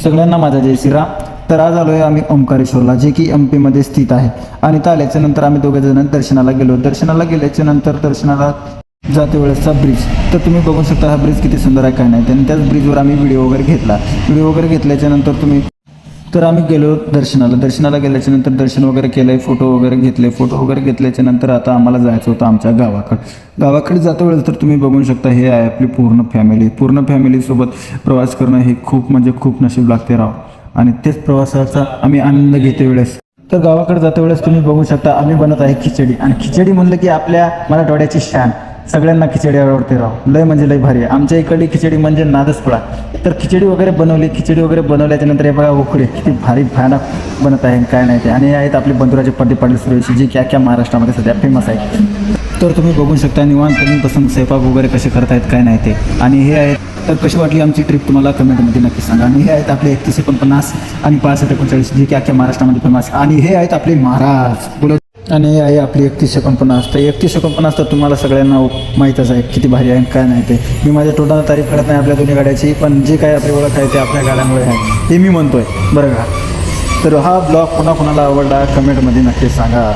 सगळ्यांना माझा जय श्रीराम. तर आज आलो आहे आम्ही ओंकारेश्वरला, जे की एमपीमध्ये स्थित आहे. आणि इथं आल्याच्या नंतर आम्ही दोघे जण दर्शनाला गेलो. दर्शनाला गेल्याच्या नंतर दर्शनाला जाते वेळेसचा ब्रिज, तर तुम्ही बघू शकता हा ब्रिज किती सुंदर आहे काय नाही. आणि त्याच ब्रिजवर आम्ही व्हिडिओ वगैरे घेतल्याच्या नंतर तर आम्ही गेलो दर्शनाला गेल्याच्या नंतर दर्शन वगैरे केलं आहे, फोटो वगैरे घेतल्याच्या नंतर आता आम्हाला जायचं होतं आमच्या गावाकडे जाता वेळेस तर तुम्ही बघू शकता हे आहे आपली पूर्ण फॅमिलीसोबत प्रवास करणं हे खूप नशीब लागते राव. आणि तेच प्रवासाचा आम्ही आनंद घेते वेळेस. तर गावाकडे जाता वेळेस तुम्ही बघू शकता आम्ही बनत आहे खिचडी. आणि खिचडी म्हणलं की आपल्या मराठवाड्याची शान, सगळ्यांना खिचडी आवडते राव. लय भारी आहे. आमच्या इकडली खिचडी म्हणजे नादच पडा. तर खिचडी वगैरे बनवल्याच्या नंतर हे बघा उकडे किती भारी भयानक बनत आहे काय नाही ते. आणि हे आहेत आपले बंधुराजे पाटील सुरेश, जे की अख्ख्या महाराष्ट्रामध्ये सध्या फेमस आहे. तर तुम्ही बघू शकता निवांत पसंत स्वयंपाक वगैरे कसे करतायत काय नाही ते. आणि हे आहेत, तर कशी वाटली आमची ट्रिप तुम्हाला कमेंटमध्ये नक्की सांगा. आणि हे आहेत आपले 3149 आणि 6539, जे की अख्ख्या महाराष्ट्रामध्ये फेमस. आणि हे आहेत आपले महाराज आणि हे आहे आपली 3149. तर 3149 तर तुम्हाला सगळ्यांना माहीतच आहे किती भारी आहे काय नाही ते. मी माझ्या तोंडाला तारीफ करत नाही आपल्या दोन्ही गाड्याची, पण जे काय आपली ओळख आहे ते आपल्या गाड्यांमुळे आहे हे मी म्हणतोय बरं का. तर हा ब्लॉग कोणाला आवडला कमेंटमध्ये नक्की सांगा.